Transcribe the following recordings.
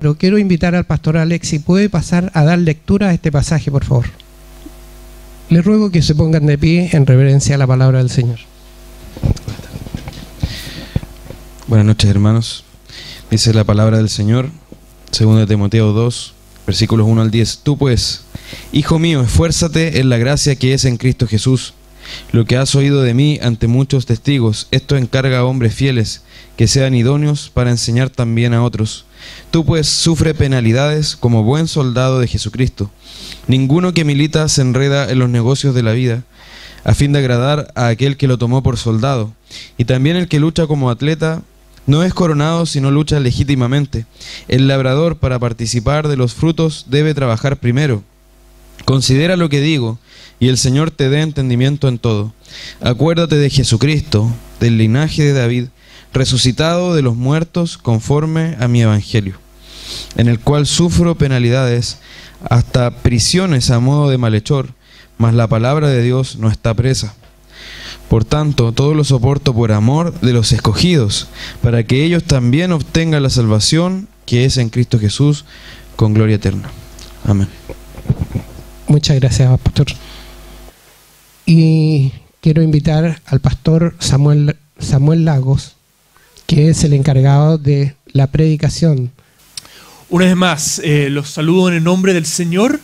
Pero quiero invitar al pastor Alex, si puede pasar a dar lectura a este pasaje, por favor. Les ruego que se pongan de pie en reverencia a la palabra del Señor. Buenas noches, hermanos. Dice la palabra del Señor, 2 Timoteo 2, versículos 1 al 10. Tú pues, hijo mío, esfuérzate en la gracia que es en Cristo Jesús. Lo que has oído de mí ante muchos testigos, esto encarga a hombres fieles, que sean idóneos para enseñar también a otros. Tú pues sufre penalidades como buen soldado de Jesucristo. Ninguno que milita se enreda en los negocios de la vida, a fin de agradar a aquel que lo tomó por soldado. Y también el que lucha como atleta no es coronado si no lucha legítimamente. El labrador, para participar de los frutos, debe trabajar primero. Considera lo que digo, y el Señor te dé entendimiento en todo. Acuérdate de Jesucristo, del linaje de David, resucitado de los muertos conforme a mi evangelio, en el cual sufro penalidades, hasta prisiones a modo de malhechor, mas la palabra de Dios no está presa. Por tanto, todo lo soporto por amor de los escogidos, para que ellos también obtengan la salvación que es en Cristo Jesús, con gloria eterna. Amén. Muchas gracias, pastor. Y quiero invitar al pastor Samuel Lagos, que es el encargado de la predicación. Una vez más, los saludo en el nombre del Señor.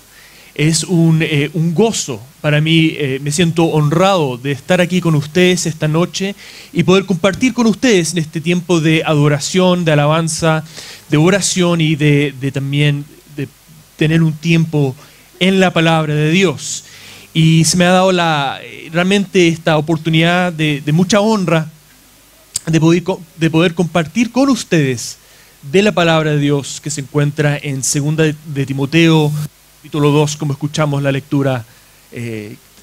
Es un gozo para mí, me siento honrado de estar aquí con ustedes esta noche y poder compartir con ustedes en este tiempo de adoración, de alabanza, de oración y de también de tener un tiempo en la palabra de Dios. Y se me ha dado realmente esta oportunidad de mucha honra de poder compartir con ustedes de la palabra de Dios que se encuentra en 2 de Timoteo, capítulo 2, como escuchamos la lectura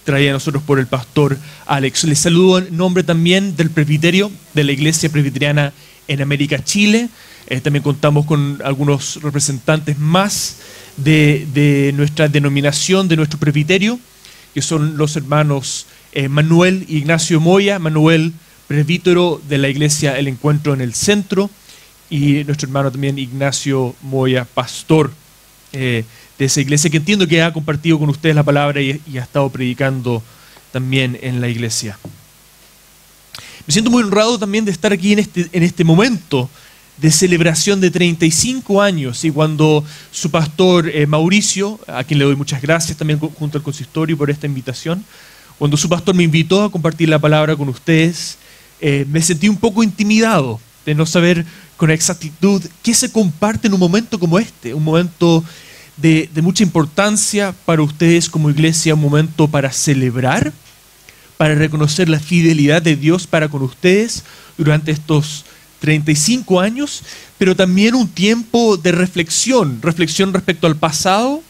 traída a nosotros por el pastor Alex. Les saludo en nombre también del presbiterio, de la Iglesia Presbiteriana en América, Chile. También contamos con algunos representantes más de nuestra denominación, de nuestro presbiterio, que son los hermanos Manuel e Ignacio Moya. Manuel, presbítero de la Iglesia El Encuentro en el Centro, y nuestro hermano también Ignacio Moya, pastor de esa iglesia, que entiendo que ha compartido con ustedes la palabra y ha estado predicando también en la iglesia. Me siento muy honrado también de estar aquí en este momento de celebración de 35 años, y cuando su pastor Mauricio, a quien le doy muchas gracias también junto al consistorio por esta invitación, cuando su pastor me invitó a compartir la palabra con ustedes, me sentí un poco intimidado de no saber con exactitud qué se comparte en un momento como este, un momento de mucha importancia para ustedes como iglesia, un momento para celebrar, para reconocer la fidelidad de Dios para con ustedes durante estos 35 años, pero también un tiempo de reflexión respecto al pasado,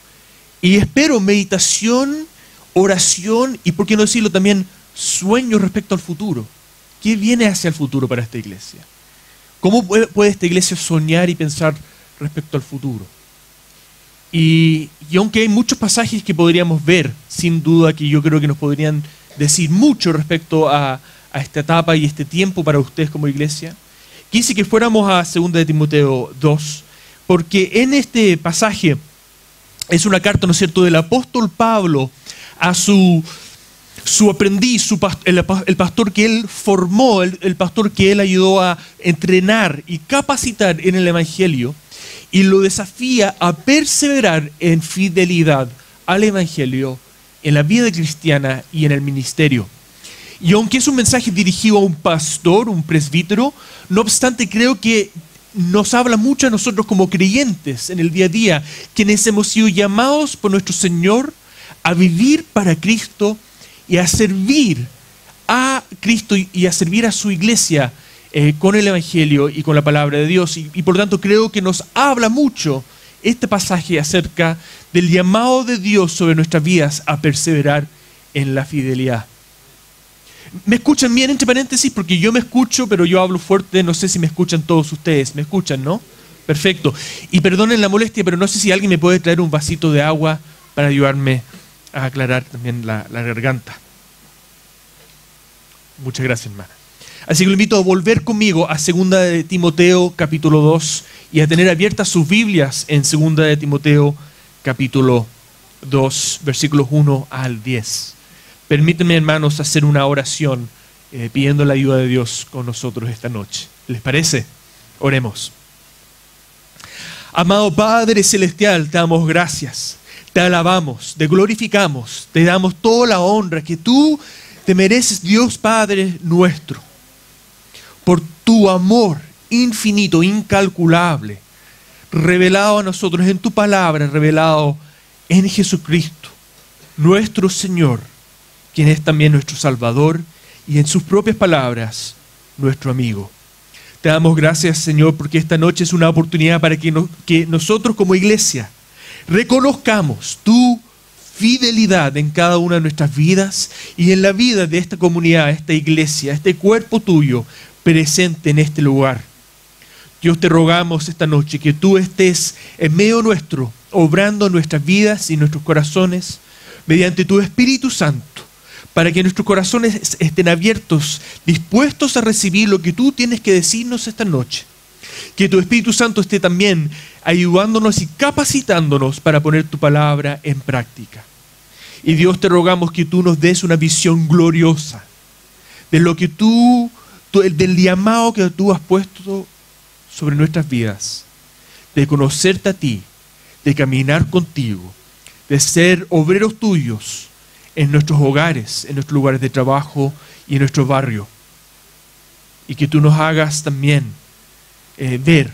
y espero meditación, oración y, por qué no decirlo, también sueños respecto al futuro. ¿Qué viene hacia el futuro para esta iglesia? ¿Cómo puede esta iglesia soñar y pensar respecto al futuro? Y aunque hay muchos pasajes que podríamos ver, sin duda que yo creo que nos podrían decir mucho respecto a esta etapa y este tiempo para ustedes como iglesia, quise que fuéramos a 2 de Timoteo 2, porque en este pasaje es una carta, ¿no es cierto?, del apóstol Pablo a su aprendiz, el pastor que él formó, el pastor que él ayudó a entrenar y capacitar en el Evangelio, y lo desafía a perseverar en fidelidad al Evangelio, en la vida cristiana y en el ministerio. Y aunque es un mensaje dirigido a un pastor, un presbítero, no obstante creo que nos habla mucho a nosotros como creyentes en el día a día, quienes hemos sido llamados por nuestro Señor a vivir para Cristo y a servir a Cristo y a servir a su iglesia con el Evangelio y con la palabra de Dios. Y por tanto creo que nos habla mucho este pasaje acerca del llamado de Dios sobre nuestras vidas a perseverar en la fidelidad. ¿Me escuchan bien, entre paréntesis? Porque yo me escucho, pero yo hablo fuerte. No sé si me escuchan todos ustedes. ¿Me escuchan, no? Perfecto. Y perdonen la molestia, pero no sé si alguien me puede traer un vasito de agua para ayudarme a aclarar también la garganta. Muchas gracias, hermana. Así que lo invito a volver conmigo a 2 de Timoteo capítulo 2 y a tener abiertas sus Biblias en 2 de Timoteo capítulo 2, versículos 1 al 10. Permítanme, hermanos, hacer una oración pidiendo la ayuda de Dios con nosotros esta noche. ¿Les parece? Oremos. Amado Padre Celestial, te damos gracias, te alabamos, te glorificamos, te damos toda la honra que tú te mereces, Dios Padre nuestro, por tu amor infinito, incalculable, revelado a nosotros en tu palabra, revelado en Jesucristo, nuestro Señor, quien es también nuestro Salvador y en sus propias palabras, nuestro amigo. Te damos gracias, Señor, porque esta noche es una oportunidad para que nosotros como iglesia reconozcamos tu fidelidad en cada una de nuestras vidas y en la vida de esta comunidad, esta iglesia, este cuerpo tuyo presente en este lugar. Dios, te rogamos esta noche que tú estés en medio nuestro, obrando en nuestras vidas y nuestros corazones mediante tu Espíritu Santo, para que nuestros corazones estén abiertos, dispuestos a recibir lo que tú tienes que decirnos esta noche. Que tu Espíritu Santo esté también ayudándonos y capacitándonos para poner tu palabra en práctica. Y Dios, te rogamos que tú nos des una visión gloriosa de lo que del llamado que tú has puesto sobre nuestras vidas, de conocerte a ti, de caminar contigo, de ser obreros tuyos en nuestros hogares, en nuestros lugares de trabajo y en nuestro barrio. Y que tú nos hagas también ver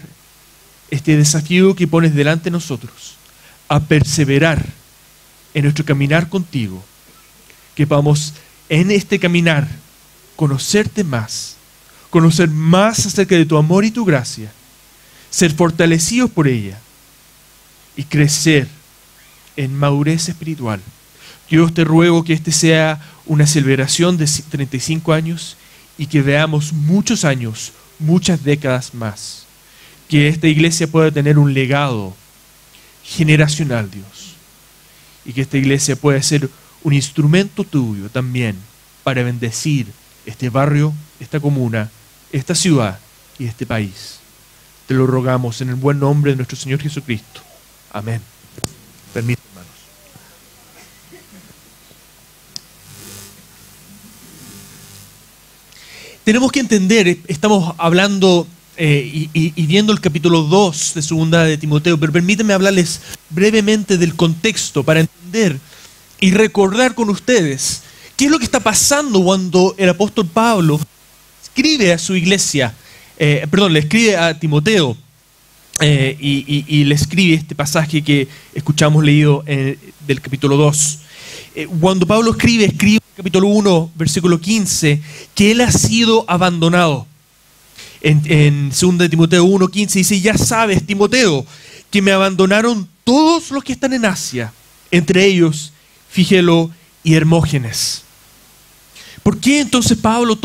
este desafío que pones delante de nosotros, a perseverar en nuestro caminar contigo, que podamos en este caminar conocerte más, conocer más acerca de tu amor y tu gracia, ser fortalecidos por ella y crecer en madurez espiritual. Dios, te ruego que este sea una celebración de 35 años y que veamos muchos años, muchas décadas más. Que esta iglesia pueda tener un legado generacional, Dios. Y que esta iglesia pueda ser un instrumento tuyo también para bendecir este barrio, esta comuna, esta ciudad y este país. Te lo rogamos en el buen nombre de nuestro Señor Jesucristo. Amén. Permítanme, hermanos. Tenemos que entender, estamos hablando y viendo el capítulo 2 de 2 de Timoteo, pero permítanme hablarles brevemente del contexto para entender y recordar con ustedes qué es lo que está pasando cuando el apóstol Pablo escribe a su iglesia, le escribe a Timoteo y le escribe este pasaje que escuchamos leído del capítulo 2. Cuando Pablo escribe en el capítulo 1, versículo 15, que él ha sido abandonado. En 2 de Timoteo 1, 15 dice: ya sabes, Timoteo, que me abandonaron todos los que están en Asia, entre ellos Figelo y Hermógenes. ¿Por qué entonces Pablo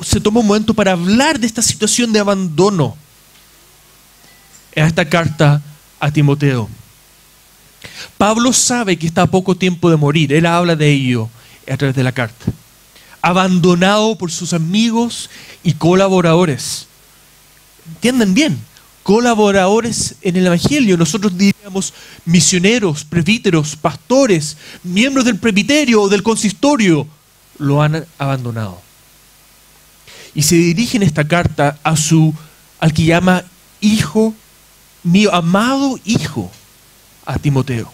se toma un momento para hablar de esta situación de abandono en esta carta a Timoteo? Pablo sabe que está a poco tiempo de morir. Él habla de ello a través de la carta. Abandonado por sus amigos y colaboradores. Entiendan bien, colaboradores en el Evangelio. Nosotros diríamos misioneros, presbíteros, pastores, miembros del presbiterio o del consistorio. Lo han abandonado. Y se dirige en esta carta al que llama hijo mío, amado hijo, a Timoteo.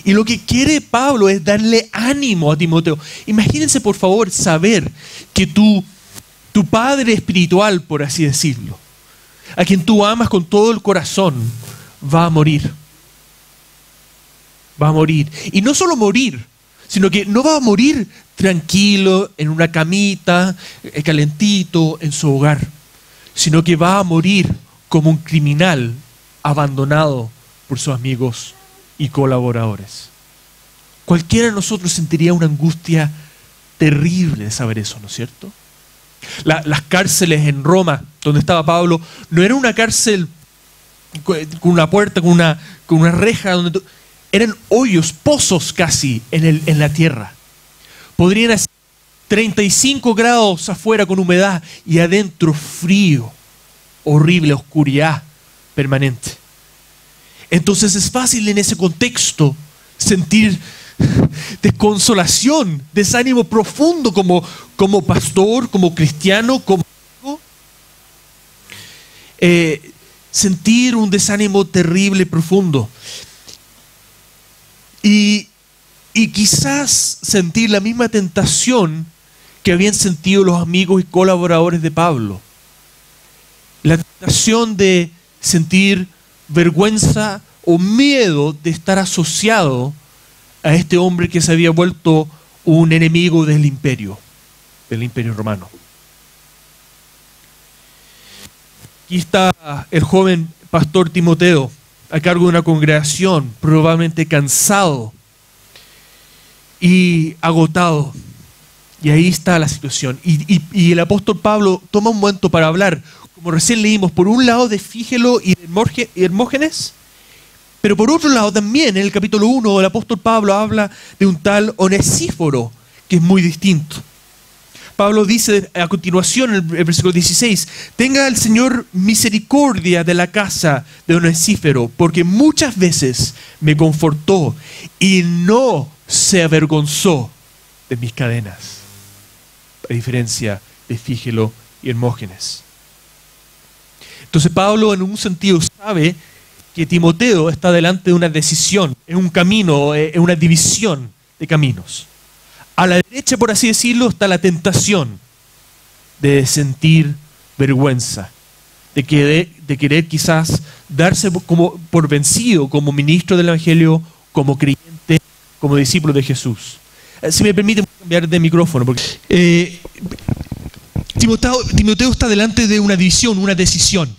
Y lo que quiere Pablo es darle ánimo a Timoteo. Imagínense, por favor, saber que tu padre espiritual, por así decirlo, a quien tú amas con todo el corazón, va a morir. Va a morir. Y no solo morir, sino que no va a morir tranquilo, en una camita, calentito, en su hogar, sino que va a morir como un criminal abandonado por sus amigos y colaboradores. Cualquiera de nosotros sentiría una angustia terrible de saber eso, ¿no es cierto? Las cárceles en Roma, donde estaba Pablo, no era una cárcel con una puerta, con una reja, eran hoyos, pozos casi en la tierra. Podrían ser 35 grados afuera con humedad y adentro frío, horrible, oscuridad permanente. Entonces es fácil en ese contexto sentir desconsolación, desánimo profundo como pastor, como cristiano, como sentir un desánimo terrible, profundo. Y quizás sentir la misma tentación que habían sentido los amigos y colaboradores de Pablo. La tentación de sentir vergüenza o miedo de estar asociado a este hombre que se había vuelto un enemigo del imperio romano. Aquí está el joven pastor Timoteo, a cargo de una congregación, probablemente cansado y agotado. Y ahí está la situación. Y el apóstol Pablo toma un momento para hablar, como recién leímos, por un lado de Fígelo y de Hermógenes, pero por otro lado también en el capítulo 1 el apóstol Pablo habla de un tal Onesíforo, que es muy distinto. Pablo dice a continuación en el versículo 16, tenga el Señor misericordia de la casa de Onesíforo, porque muchas veces me confortó y no se avergonzó de mis cadenas, a diferencia de Fígelo y Hermógenes. Entonces Pablo en un sentido sabe que Timoteo está delante de una decisión, en un camino, en una división de caminos. A la derecha, por así decirlo, está la tentación de sentir vergüenza, de querer quizás darse como por vencido como ministro del Evangelio, como creyente, como discípulo de Jesús. Si me permiten cambiar de micrófono, porque Timoteo está delante de una división, una decisión.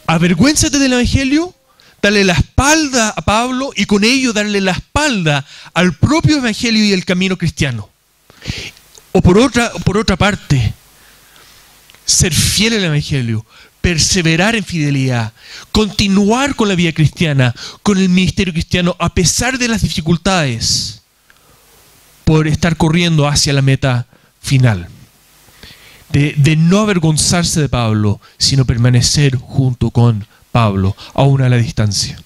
Avergüénzate del Evangelio, darle la espalda a Pablo y con ello darle la espalda al propio Evangelio y el camino cristiano. O por otra parte, ser fiel al Evangelio, perseverar en fidelidad, continuar con la vida cristiana, con el ministerio cristiano, a pesar de las dificultades, por estar corriendo hacia la meta final. De no avergonzarse de Pablo, sino permanecer junto con Pablo, aún a la distancia.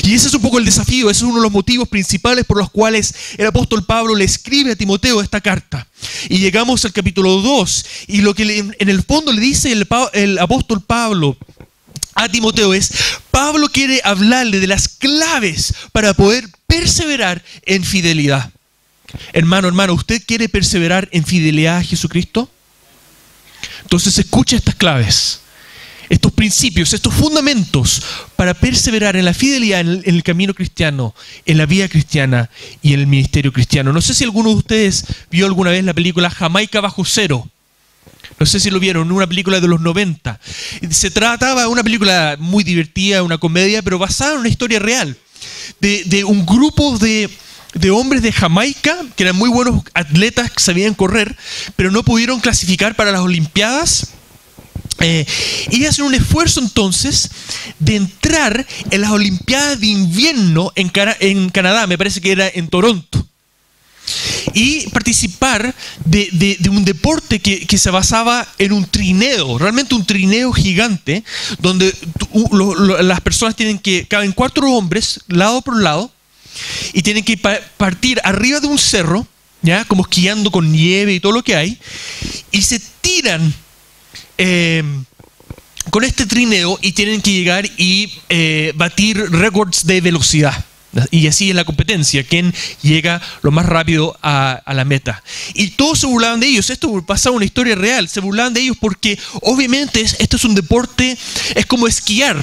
Y ese es un poco el desafío, ese es uno de los motivos principales por los cuales el apóstol Pablo le escribe a Timoteo esta carta. Y llegamos al capítulo 2, y lo que en el fondo le dice el apóstol Pablo a Timoteo es, Pablo quiere hablarle de las claves para poder perseverar en fidelidad. Hermano, ¿usted quiere perseverar en fidelidad a Jesucristo? Entonces escucha estas claves, estos principios, estos fundamentos para perseverar en la fidelidad en el camino cristiano, en la vida cristiana y en el ministerio cristiano. No sé si alguno de ustedes vio alguna vez la película Jamaica Bajo Cero. No sé si lo vieron, una película de los 90. Se trataba de una película muy divertida, una comedia, pero basada en una historia real de un grupo de hombres de Jamaica, que eran muy buenos atletas, que sabían correr, pero no pudieron clasificar para las Olimpiadas. Y hacen un esfuerzo entonces de entrar en las Olimpiadas de invierno en Canadá, me parece que era en Toronto, y participar de un deporte que se basaba en un trineo, realmente un trineo gigante, donde las personas caben 4 hombres, lado por lado, y tienen que partir arriba de un cerro, ¿ya? Como esquiando con nieve y todo lo que hay, y se tiran con este trineo y tienen que llegar y batir récords de velocidad. Y así es la competencia, quien llega lo más rápido a la meta. Y todos se burlaban de ellos. Esto pasaba una historia real. Se burlaban de ellos porque obviamente esto es un deporte, es como esquiar,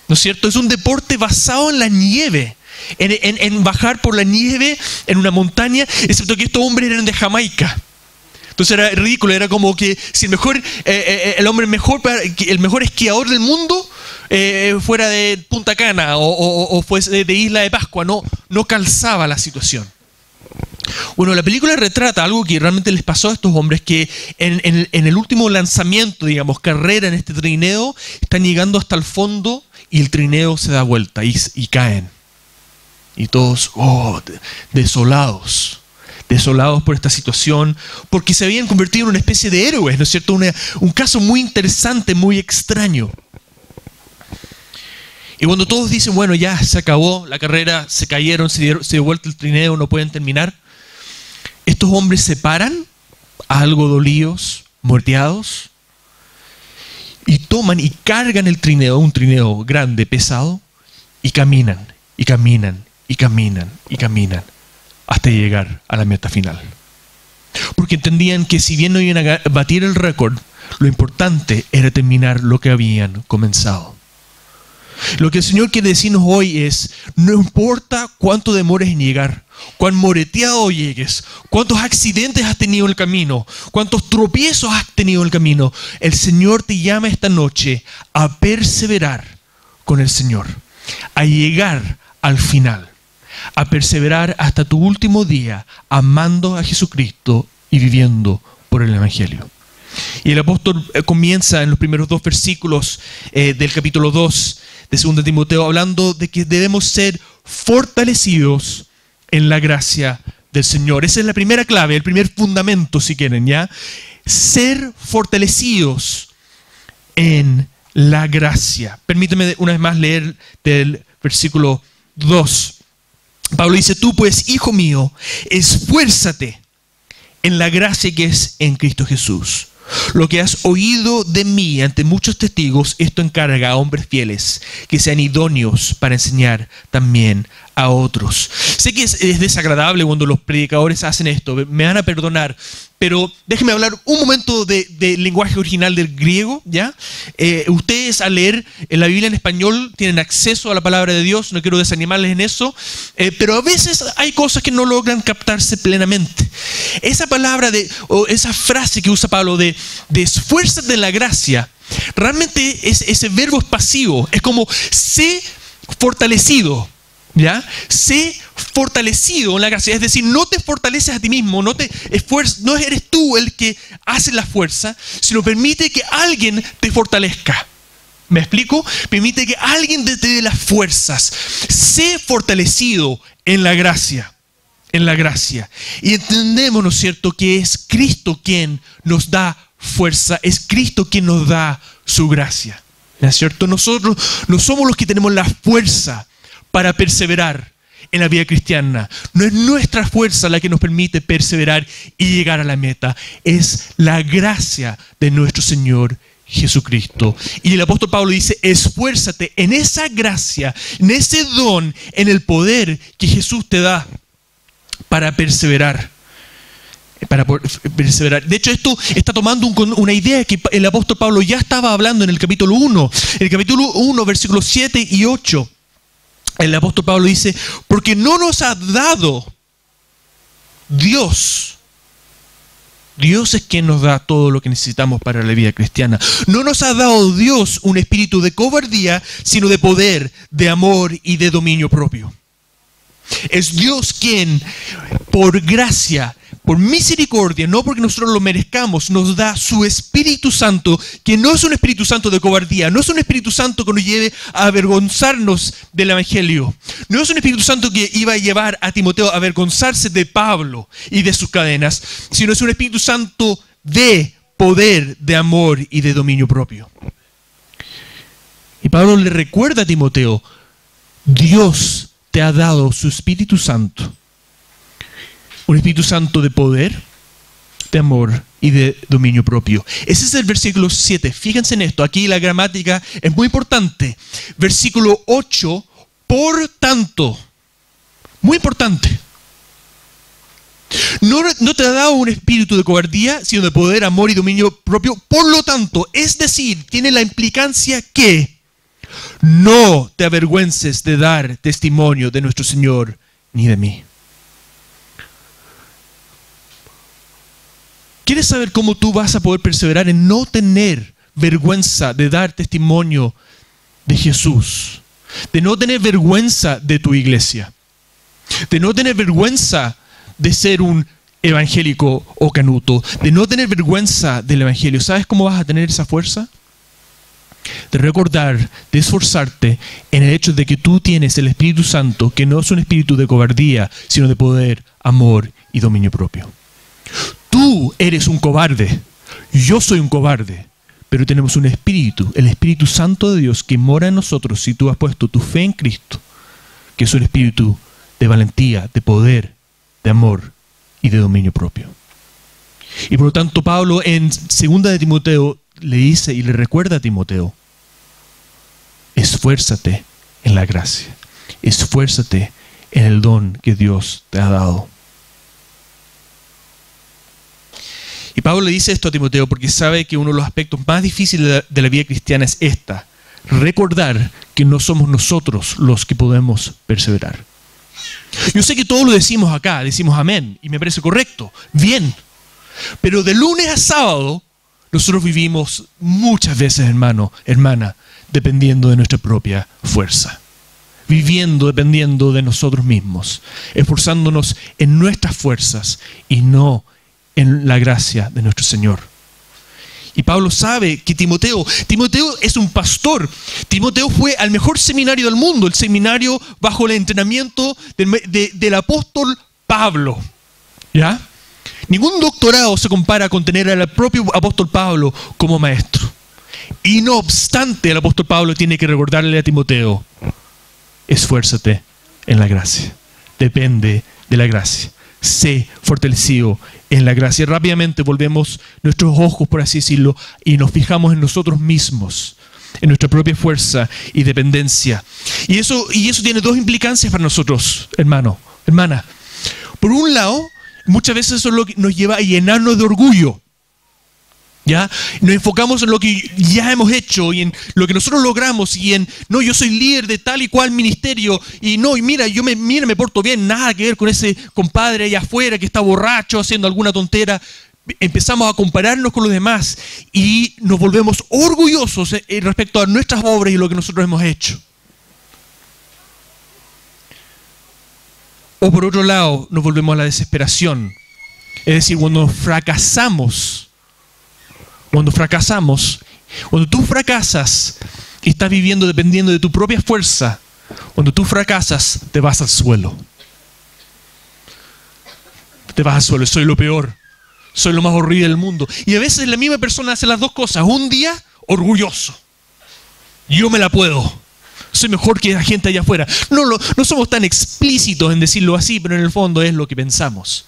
¿no es cierto? Es un deporte basado en la nieve. En bajar por la nieve en una montaña, excepto que estos hombres eran de Jamaica. Entonces era ridículo, era como que si el mejor esquiador del mundo fuera de Punta Cana o fuese de Isla de Pascua, no calzaba la situación. Bueno, la película retrata algo que realmente les pasó a estos hombres, que en el último lanzamiento, digamos, carrera en este trineo, están llegando hasta el fondo y el trineo se da vuelta y caen. Y todos, desolados, desolados por esta situación, porque se habían convertido en una especie de héroes, ¿no es cierto? Un caso muy interesante, muy extraño. Y cuando todos dicen, bueno, ya se acabó la carrera, se cayeron, se dio vuelta el trineo, no pueden terminar, estos hombres se paran, algo dolidos, muerteados, y toman y cargan el trineo, un trineo grande, pesado, y caminan, y caminan, y caminan, y caminan, hasta llegar a la meta final. Porque entendían que si bien no iban a batir el récord, lo importante era terminar lo que habían comenzado. Lo que el Señor quiere decirnos hoy es, no importa cuánto demores en llegar, cuán moreteado llegues, cuántos accidentes has tenido en el camino, cuántos tropiezos has tenido en el camino, el Señor te llama esta noche a perseverar con el Señor, a llegar al final, a perseverar hasta tu último día, amando a Jesucristo y viviendo por el Evangelio. Y el apóstol comienza en los primeros 2 versículos del capítulo 2 de 2 Timoteo hablando de que debemos ser fortalecidos en la gracia del Señor. Esa es la primera clave, el primer fundamento, si quieren, ¿ya? Ser fortalecidos en la gracia. Permíteme una vez más leer del versículo 2. Pablo dice, tú pues, hijo mío, esfuérzate en la gracia que es en Cristo Jesús. Lo que has oído de mí ante muchos testigos, esto encarga a hombres fieles que sean idóneos para enseñar también a otros. Sé que es desagradable cuando los predicadores hacen esto, me van a perdonar, pero déjenme hablar un momento del lenguaje original del griego, ¿ya? Ustedes al leer en la Biblia en español tienen acceso a la palabra de Dios, no quiero desanimarles en eso, pero a veces hay cosas que no logran captarse plenamente. Esa palabra o esa frase que usa Pablo de esfuérzate en la gracia, realmente ese verbo es pasivo, es como sé fortalecido. ¿Ya? Sé fortalecido en la gracia, es decir, no te fortaleces a ti mismo, no eres tú el que hace la fuerza, sino permite que alguien te fortalezca. ¿Me explico? Permite que alguien te dé las fuerzas. Sé fortalecido en la gracia. En la gracia. Y entendemos, ¿no es cierto?, que es Cristo quien nos da fuerza, es Cristo quien nos da su gracia. ¿No es cierto? Nosotros no somos los que tenemos la fuerza para perseverar en la vida cristiana. No es nuestra fuerza la que nos permite perseverar y llegar a la meta. Es la gracia de nuestro Señor Jesucristo. Y el apóstol Pablo dice, esfuérzate en esa gracia, en ese don, en el poder que Jesús te da para perseverar. Para perseverar. De hecho, esto está tomando una idea que el apóstol Pablo ya estaba hablando en el capítulo 1. En el capítulo 1, versículos 7 y 8. El apóstol Pablo dice, porque no nos ha dado Dios. Dios es quien nos da todo lo que necesitamos para la vida cristiana. No nos ha dado Dios un espíritu de cobardía, sino de poder, de amor y de dominio propio. Es Dios quien, por gracia, por misericordia, no porque nosotros lo merezcamos, nos da su Espíritu Santo, que no es un Espíritu Santo de cobardía, no es un Espíritu Santo que nos lleve a avergonzarnos del Evangelio, no es un Espíritu Santo que iba a llevar a Timoteo a avergonzarse de Pablo y de sus cadenas, sino es un Espíritu Santo de poder, de amor y de dominio propio. Y Pablo le recuerda a Timoteo, Dios te ha dado su Espíritu Santo. Un Espíritu Santo de poder, de amor y de dominio propio. Ese es el versículo 7. Fíjense en esto. Aquí la gramática es muy importante. Versículo 8. Por tanto. Muy importante. No te ha dado un espíritu de cobardía, sino de poder, amor y dominio propio. Por lo tanto, es decir, tiene la implicancia que no te avergüences de dar testimonio de nuestro Señor ni de mí. ¿Quieres saber cómo tú vas a poder perseverar en no tener vergüenza de dar testimonio de Jesús? De no tener vergüenza de tu iglesia. De no tener vergüenza de ser un evangélico o canuto. De no tener vergüenza del evangelio. ¿Sabes cómo vas a tener esa fuerza? De recordar, de esforzarte en el hecho de que tú tienes el Espíritu Santo, que no es un espíritu de cobardía, sino de poder, amor y dominio propio. Tú eres un cobarde, yo soy un cobarde, pero tenemos un espíritu, el Espíritu Santo de Dios que mora en nosotros si tú has puesto tu fe en Cristo, que es un espíritu de valentía, de poder, de amor y de dominio propio. Y por lo tanto Pablo en 2 de Timoteo le dice y le recuerda a Timoteo: esfuérzate en la gracia, esfuérzate en el don que Dios te ha dado. Y Pablo le dice esto a Timoteo porque sabe que uno de los aspectos más difíciles de la vida cristiana es recordar que no somos nosotros los que podemos perseverar. Yo sé que todos lo decimos acá, decimos amén, y me parece correcto, bien, pero de lunes a sábado nosotros vivimos muchas veces, hermano, hermana, dependiendo de nuestra propia fuerza, viviendo dependiendo de nosotros mismos, esforzándonos en nuestras fuerzas y no en la gracia de nuestro Señor. Y Pablo sabe que Timoteo es un pastor. Timoteo fue al mejor seminario del mundo, el seminario bajo el entrenamiento del apóstol Pablo. ¿Ya? Ningún doctorado se compara con tener al propio apóstol Pablo como maestro. Y no obstante, el apóstol Pablo tiene que recordarle a Timoteo: esfuérzate en la gracia. Depende de la gracia. Sé fortalecido en la gracia. Rápidamente volvemos nuestros ojos, por así decirlo, y nos fijamos en nosotros mismos, en nuestra propia fuerza y dependencia. Y eso tiene dos implicancias para nosotros, hermano, hermana. Por un lado, muchas veces eso es lo que nos lleva a llenarnos de orgullo. ¿Ya? Nos enfocamos en lo que ya hemos hecho y en lo que nosotros logramos y en, no, yo soy líder de tal y cual ministerio y no, y mira, me porto bien, nada que ver con ese compadre allá afuera que está borracho haciendo alguna tontera. Empezamos a compararnos con los demás y nos volvemos orgullosos respecto a nuestras obras y lo que nosotros hemos hecho. O por otro lado, nos volvemos a la desesperación. Es decir, cuando fracasamos, cuando tú fracasas y estás viviendo dependiendo de tu propia fuerza, cuando tú fracasas, te vas al suelo. Te vas al suelo, soy lo peor, soy lo más horrible del mundo. Y a veces la misma persona hace las dos cosas. Un día, orgulloso. Yo me la puedo. Soy mejor que la gente allá afuera. No somos tan explícitos en decirlo así, pero en el fondo es lo que pensamos.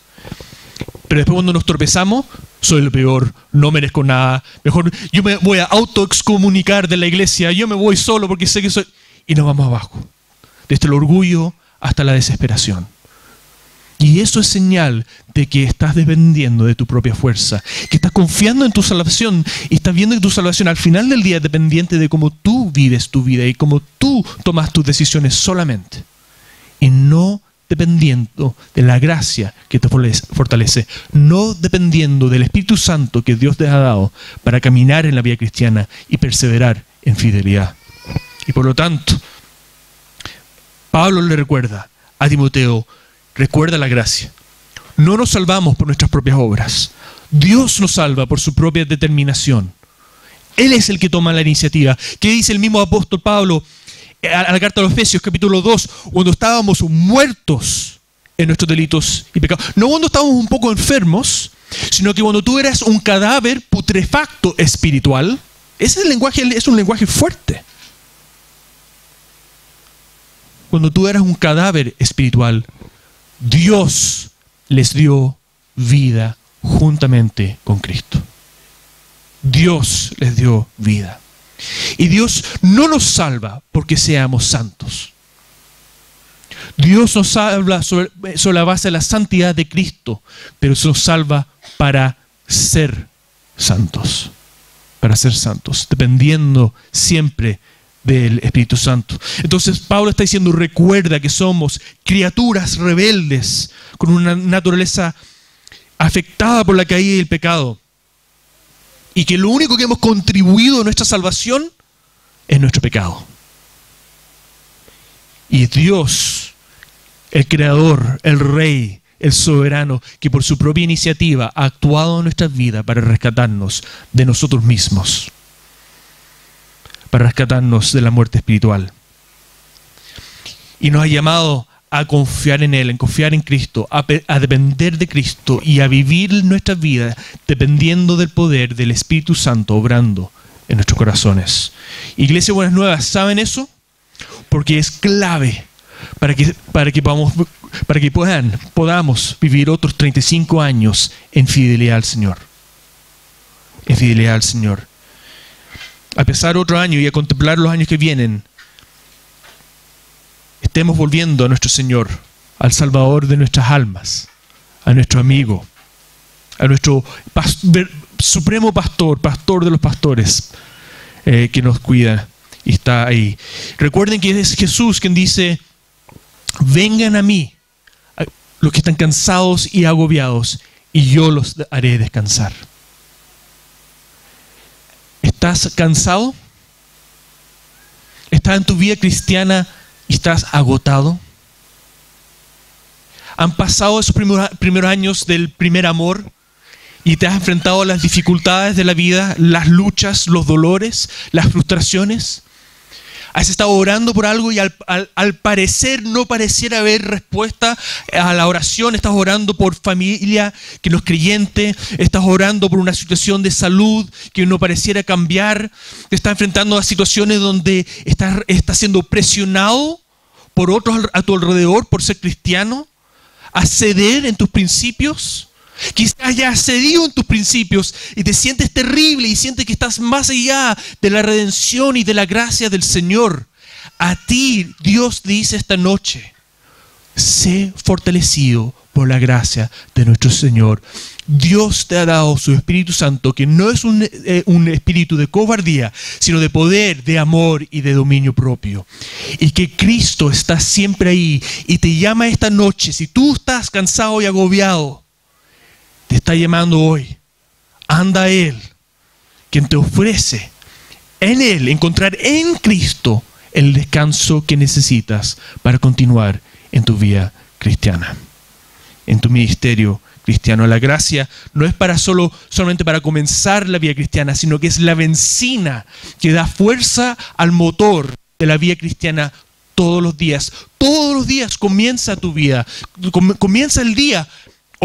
Pero después cuando nos tropezamos, soy lo peor, no merezco nada, mejor yo me voy a autoexcomunicar de la iglesia, yo me voy solo porque sé que soy... Y nos vamos abajo, desde el orgullo hasta la desesperación. Y eso es señal de que estás dependiendo de tu propia fuerza, que estás confiando en tu salvación y estás viendo que tu salvación al final del día es dependiente de cómo tú vives tu vida y cómo tú tomas tus decisiones solamente. Y no dependiendo de la gracia que te fortalece, no dependiendo del Espíritu Santo que Dios te ha dado para caminar en la vida cristiana y perseverar en fidelidad. Y por lo tanto, Pablo le recuerda a Timoteo: recuerda la gracia. No nos salvamos por nuestras propias obras. Dios nos salva por su propia determinación. Él es el que toma la iniciativa. ¿Qué dice el mismo apóstol Pablo a la carta a los Efesios, capítulo 2, cuando estábamos muertos en nuestros delitos y pecados? No cuando estábamos un poco enfermos, sino que cuando tú eras un cadáver putrefacto espiritual. Ese es un lenguaje fuerte. Cuando tú eras un cadáver espiritual, Dios les dio vida juntamente con Cristo. Dios les dio vida. Y Dios no nos salva porque seamos santos. Dios nos salva sobre la base de la santidad de Cristo, pero nos salva para ser santos. Para ser santos, dependiendo siempre del Espíritu Santo. Entonces Pablo está diciendo: recuerda que somos criaturas rebeldes, con una naturaleza afectada por la caída y el pecado. Y que lo único que hemos contribuido a nuestra salvación es nuestro pecado. Y Dios, el Creador, el Rey, el Soberano, que por su propia iniciativa ha actuado en nuestras vidas para rescatarnos de nosotros mismos, para rescatarnos de la muerte espiritual. Y nos ha llamado a confiar en Él, en confiar en Cristo, a depender de Cristo y a vivir nuestra vida dependiendo del poder del Espíritu Santo obrando en nuestros corazones. Iglesia Buenas Nuevas, ¿saben eso? Porque es clave para que podamos vivir otros 35 años en fidelidad al Señor. En fidelidad al Señor. A pesar de otro año y a contemplar los años que vienen, estemos volviendo a nuestro Señor, al Salvador de nuestras almas, a nuestro amigo, a nuestro supremo pastor, pastor de los pastores, que nos cuida y está ahí. Recuerden que es Jesús quien dice: vengan a mí los que están cansados y agobiados, y yo los haré descansar. ¿Estás cansado? ¿Estás en tu vida cristiana y estás agotado? ¿Han pasado esos primeros años del primer amor y te has enfrentado a las dificultades de la vida, las luchas, los dolores, las frustraciones? ¿Has estado orando por algo y al parecer no pareciera haber respuesta a la oración? ¿Estás orando por familia que no es creyente? ¿Estás orando por una situación de salud que no pareciera cambiar? ¿Te estás enfrentando a situaciones donde estás siendo presionado por otros a tu alrededor por ser cristiano? ¿A ceder en tus principios? Quizás ya has cedido en tus principios y te sientes terrible y sientes que estás más allá de la redención y de la gracia del Señor. A ti Dios dice esta noche: sé fortalecido por la gracia de nuestro Señor. Dios te ha dado su Espíritu Santo, que no es un espíritu de cobardía, sino de poder, de amor y de dominio propio. Y que Cristo está siempre ahí y te llama esta noche. Si tú estás cansado y agobiado, te está llamando hoy. Anda a Él, quien te ofrece en Él, encontrar en Cristo el descanso que necesitas para continuar en tu vida cristiana, en tu ministerio cristiano. La gracia no es solamente para comenzar la vida cristiana, sino que es la benzina que da fuerza al motor de la vida cristiana todos los días. Todos los días comienza tu vida, comienza el día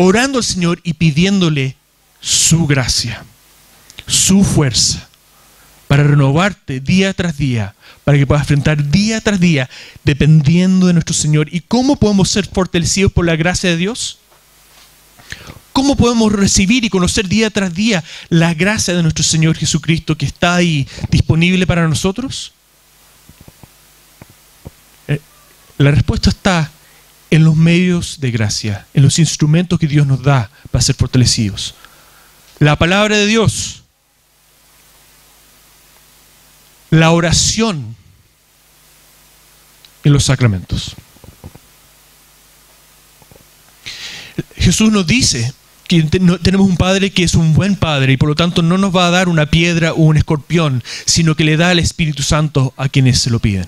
orando al Señor y pidiéndole su gracia, su fuerza, para renovarte día tras día, para que puedas enfrentar día tras día, dependiendo de nuestro Señor. ¿Y cómo podemos ser fortalecidos por la gracia de Dios? ¿Cómo podemos recibir y conocer día tras día la gracia de nuestro Señor Jesucristo que está ahí disponible para nosotros? La respuesta está en los medios de gracia, en los instrumentos que Dios nos da para ser fortalecidos. La palabra de Dios, la oración y los sacramentos. Jesús nos dice que tenemos un Padre que es un buen Padre y por lo tanto no nos va a dar una piedra o un escorpión, sino que le da el Espíritu Santo a quienes se lo piden.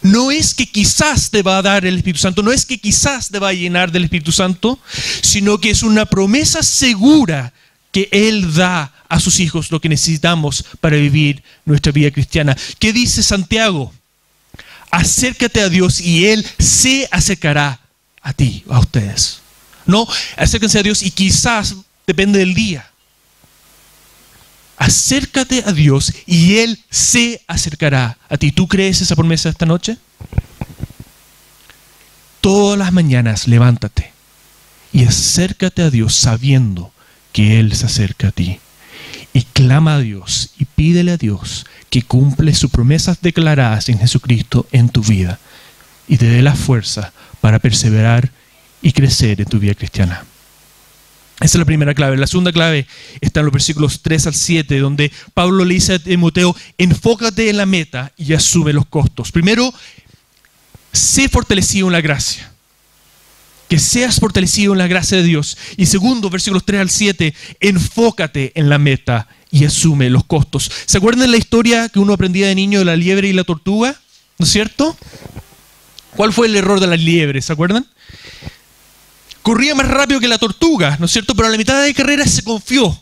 No es que quizás te va a dar el Espíritu Santo, no es que quizás te va a llenar del Espíritu Santo, sino que es una promesa segura que Él da a sus hijos lo que necesitamos para vivir nuestra vida cristiana. ¿Qué dice Santiago? Acércate a Dios y Él se acercará a ti, a ustedes. No, acérquense a Dios y quizás depende del día. Acércate a Dios y Él se acercará a ti. ¿Tú crees esa promesa esta noche? Todas las mañanas levántate y acércate a Dios sabiendo que Él se acerca a ti. Y clama a Dios y pídele a Dios que cumple sus promesas declaradas en Jesucristo en tu vida y te dé la fuerza para perseverar y crecer en tu vida cristiana. Esa es la primera clave. La segunda clave está en los versículos 3 al 7, donde Pablo le dice a Timoteo: enfócate en la meta y asume los costos. Primero, sé fortalecido en la gracia. Que seas fortalecido en la gracia de Dios. Y segundo, versículos 3 al 7, enfócate en la meta y asume los costos. ¿Se acuerdan de la historia que uno aprendía de niño de la liebre y la tortuga? ¿No es cierto? ¿Cuál fue el error de la liebre? ¿Se acuerdan? Corría más rápido que la tortuga, ¿no es cierto? Pero a la mitad de la carrera se confió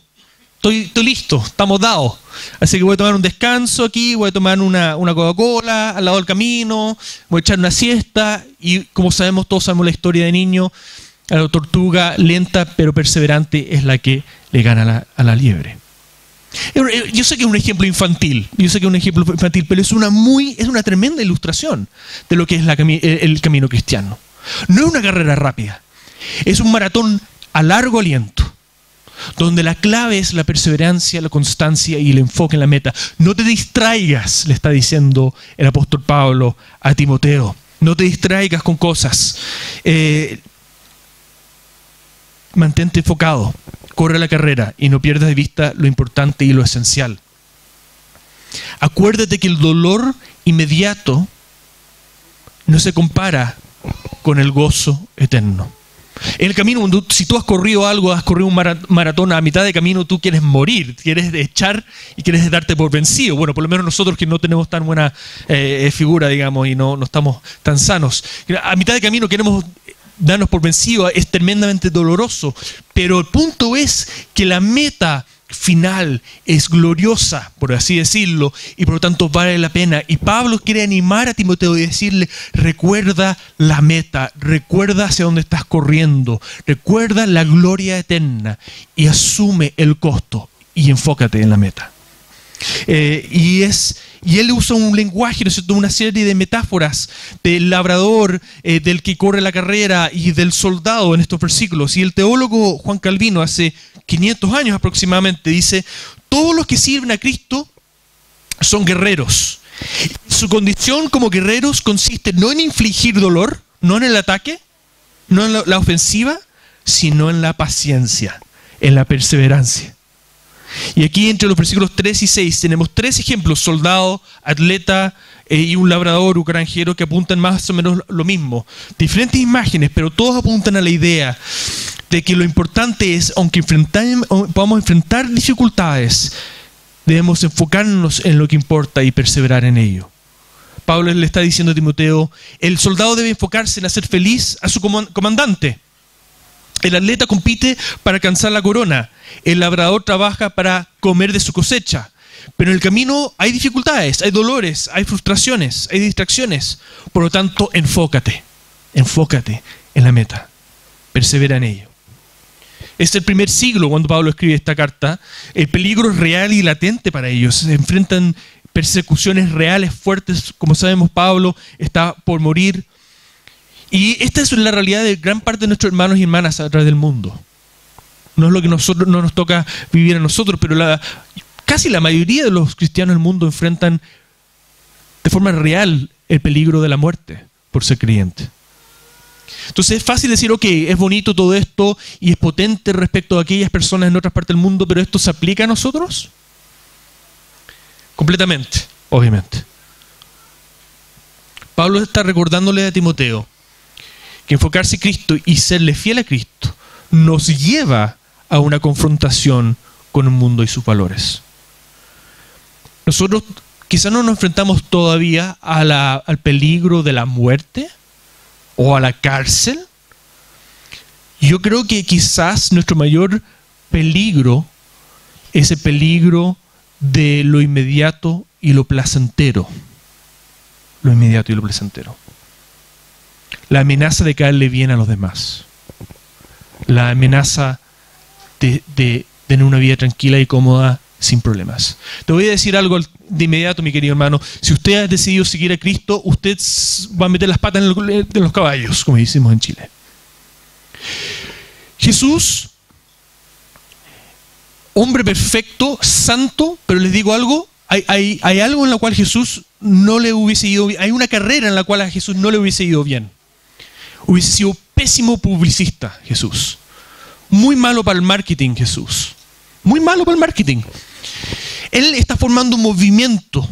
estoy listo, estamos dados. Así que voy a tomar un descanso aquí, voy a tomar una Coca-Cola al lado del camino, voy a echar una siesta y como sabemos, todos sabemos la historia de niño, a la tortuga lenta pero perseverante es la que le gana a la liebre. Yo sé que es un ejemplo infantil, pero es una tremenda ilustración de lo que es el camino cristiano. No es una carrera rápida, es un maratón a largo aliento, donde la clave es la perseverancia, la constancia y el enfoque en la meta. No te distraigas, le está diciendo el apóstol Pablo a Timoteo. No te distraigas con cosas. Mantente enfocado, corre la carrera y no pierdas de vista lo importante y lo esencial. Acuérdate que el dolor inmediato no se compara con el gozo eterno. En el camino, si tú has corrido un maratón, a mitad de camino tú quieres morir, quieres echar y quieres darte por vencido. Bueno, por lo menos nosotros que no tenemos tan buena figura, digamos, y no estamos tan sanos. A mitad de camino queremos darnos por vencido, es tremendamente doloroso, pero el punto es que la meta final es gloriosa, por así decirlo, y por lo tanto vale la pena. Y Pablo quiere animar a Timoteo y decirle: recuerda la meta, recuerda hacia dónde estás corriendo, recuerda la gloria eterna y asume el costo y enfócate en la meta. Y él usa un lenguaje, ¿no es cierto?, una serie de metáforas del labrador, del que corre la carrera y del soldado en estos versículos. Y el teólogo Juan Calvino, hace 500 años aproximadamente, dice: todos los que sirven a Cristo son guerreros. Su condición como guerreros consiste no en infligir dolor, no en el ataque, no en la ofensiva, sino en la paciencia, en la perseverancia. Y aquí entre los versículos 3 y 6 tenemos 3 ejemplos: soldado, atleta y un labrador o granjero, que apuntan más o menos lo mismo. Diferentes imágenes, pero todos apuntan a la idea de que lo importante es, aunque podamos enfrentar dificultades, debemos enfocarnos en lo que importa y perseverar en ello. Pablo le está diciendo a Timoteo: el soldado debe enfocarse en hacer feliz a su comandante. El atleta compite para alcanzar la corona. El labrador trabaja para comer de su cosecha. Pero en el camino hay dificultades, hay dolores, hay frustraciones, hay distracciones. Por lo tanto, enfócate en la meta. Persevera en ello. Es el primer siglo cuando Pablo escribe esta carta. El peligro es real y latente para ellos. Se enfrentan persecuciones reales, fuertes. Como sabemos, Pablo está por morir. Y esta es la realidad de gran parte de nuestros hermanos y hermanas a través del mundo. No es lo que no nos toca vivir a nosotros, pero casi la mayoría de los cristianos del mundo enfrentan de forma real el peligro de la muerte por ser creyente. Entonces es fácil decir: ok, es bonito todo esto y es potente respecto a aquellas personas en otras partes del mundo, pero ¿esto se aplica a nosotros? Completamente, obviamente. Pablo está recordándole a Timoteo que enfocarse en Cristo y serle fiel a Cristo nos lleva a una confrontación con el mundo y sus valores. Nosotros quizás no nos enfrentamos todavía al peligro de la muerte o a la cárcel. Yo creo que quizás nuestro mayor peligro es el peligro de lo inmediato y lo placentero. Lo inmediato y lo placentero. La amenaza de caerle bien a los demás. La amenaza de tener una vida tranquila y cómoda sin problemas. Te voy a decir algo de inmediato, mi querido hermano. Si usted ha decidido seguir a Cristo, usted va a meter las patas en los caballos, como decimos en Chile. Jesús, hombre perfecto, santo, pero les digo algo, hay algo en lo cual Jesús no le hubiese ido bien. Hay una carrera en la cual a Jesús no le hubiese ido bien. Hubiese sido pésimo publicista Jesús. Muy malo para el marketing Jesús. Muy malo para el marketing. Él está formando un movimiento.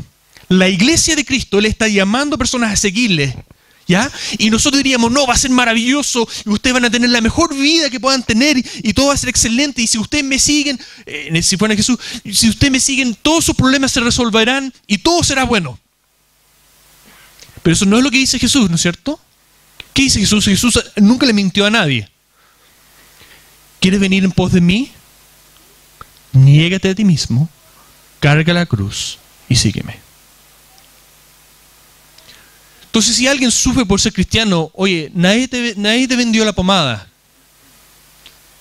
La iglesia de Cristo, Él está llamando a personas a seguirle. ¿Ya? Y nosotros diríamos: no, va a ser maravilloso y ustedes van a tener la mejor vida que puedan tener y todo va a ser excelente, y si ustedes me siguen, si fuera Jesús, si ustedes me siguen, todos sus problemas se resolverán y todo será bueno. Pero eso no es lo que dice Jesús, ¿no es cierto? ¿Qué dice Jesús? Jesús nunca le mintió a nadie. ¿Quieres venir en pos de mí? niégate a ti mismo, carga la cruz y sígueme. Entonces, si alguien sufre por ser cristiano, oye, nadie te vendió la pomada.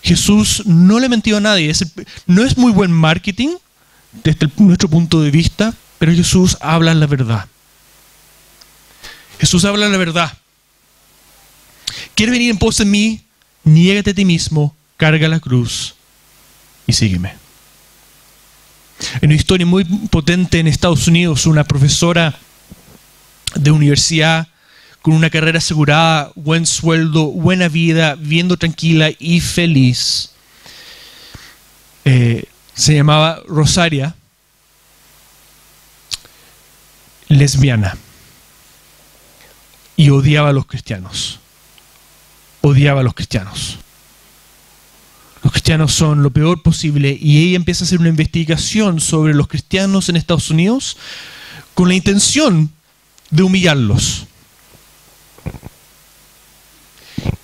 Jesús no le mentió a nadie. No es muy buen marketing desde nuestro punto de vista, pero Jesús habla la verdad. Jesús habla la verdad. ¿Quieres venir en pos de mí? Niégate a ti mismo, carga la cruz y sígueme. En una historia muy potente en Estados Unidos, una profesora de universidad con una carrera asegurada, buen sueldo, buena vida, viviendo tranquila y feliz, se llamaba Rosaria, lesbiana, y odiaba a los cristianos. Odiaba a los cristianos. Los cristianos son lo peor posible, y ella empieza a hacer una investigación sobre los cristianos en Estados Unidos con la intención de humillarlos.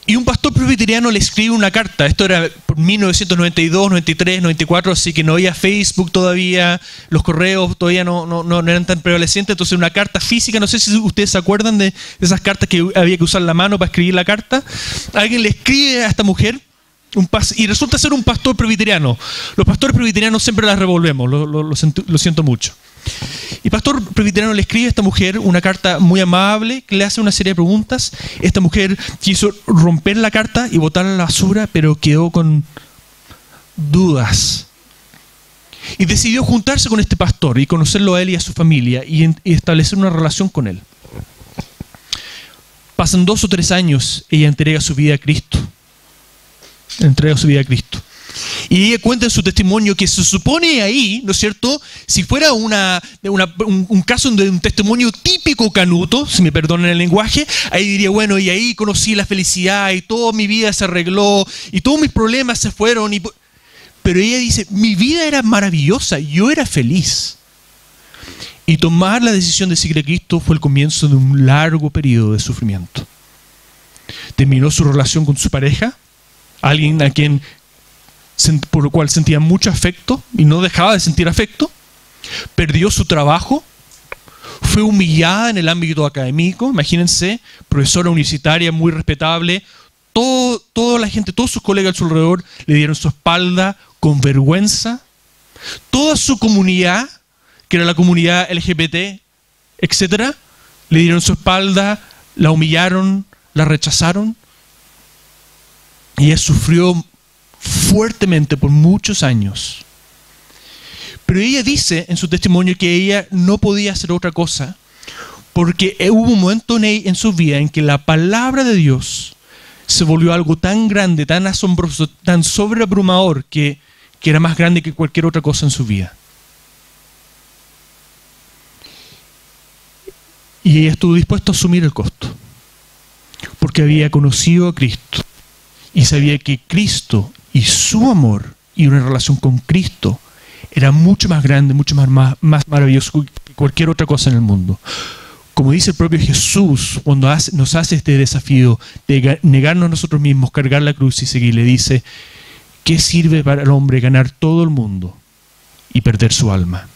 Y un pastor presbiteriano le escribe una carta. Esto era por 1992, 93, 94, así que no había Facebook todavía, los correos todavía no eran tan prevalecientes. Entonces una carta física, no sé si ustedes se acuerdan de esas cartas que había que usar la mano para escribir la carta. Alguien le escribe a esta mujer y resulta ser un pastor presbiteriano. Los pastores presbiterianos siempre las revolvemos, lo siento mucho. Y pastor presbiteriano le escribe a esta mujer una carta muy amable que le hace una serie de preguntas. Esta mujer quiso romper la carta y botarla a la basura, pero quedó con dudas. Y decidió juntarse con este pastor y conocerlo a él y a su familia y establecer una relación con él. Pasan 2 o 3 años, ella entrega su vida a Cristo. Y ella cuenta en su testimonio que se supone ahí, ¿no es cierto? Si fuera un caso de un testimonio típico canuto, si me perdonan el lenguaje, ahí diría, bueno, y ahí conocí la felicidad y toda mi vida se arregló y todos mis problemas se fueron. Pero ella dice, mi vida era maravillosa, yo era feliz. Y tomar la decisión de seguir a Cristo fue el comienzo de un largo periodo de sufrimiento. Terminó su relación con su pareja, alguien por el cual sentía mucho afecto y no dejaba de sentir afecto. Perdió su trabajo, fue humillada en el ámbito académico. Imagínense, profesora universitaria muy respetable, toda la gente, todos sus colegas a su alrededor le dieron su espalda con vergüenza. Toda su comunidad, que era la comunidad LGBT, etcétera, le dieron su espalda, la humillaron, la rechazaron. Y ella sufrió fuertemente por muchos años. Pero ella dice en su testimonio que ella no podía hacer otra cosa porque hubo un momento en su vida en que la palabra de Dios se volvió algo tan grande, tan asombroso, tan sobreabrumador que era más grande que cualquier otra cosa en su vida. Y ella estuvo dispuesta a asumir el costo porque había conocido a Cristo y sabía que Cristo y su amor y una relación con Cristo era mucho más grande, mucho más maravilloso que cualquier otra cosa en el mundo. Como dice el propio Jesús cuando nos hace este desafío de negarnos a nosotros mismos, cargar la cruz y seguir, le dice, ¿qué sirve para el hombre ganar todo el mundo y perder su alma?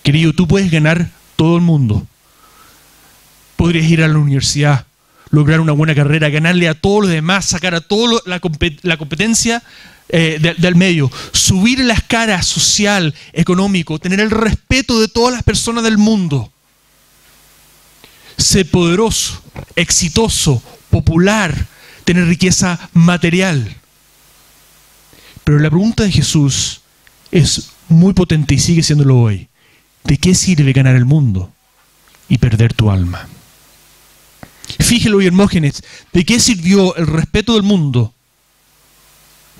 Querido, tú puedes ganar todo el mundo. Podrías ir a la universidad, lograr una buena carrera, ganarle a todos los demás, sacar a toda la competencia del medio, subir la escala social, económico, tener el respeto de todas las personas del mundo, ser poderoso, exitoso, popular, tener riqueza material. Pero la pregunta de Jesús es muy potente y sigue siéndolo hoy. ¿De qué sirve ganar el mundo y perder tu alma? Fíjelo, Hermógenes, ¿de qué sirvió el respeto del mundo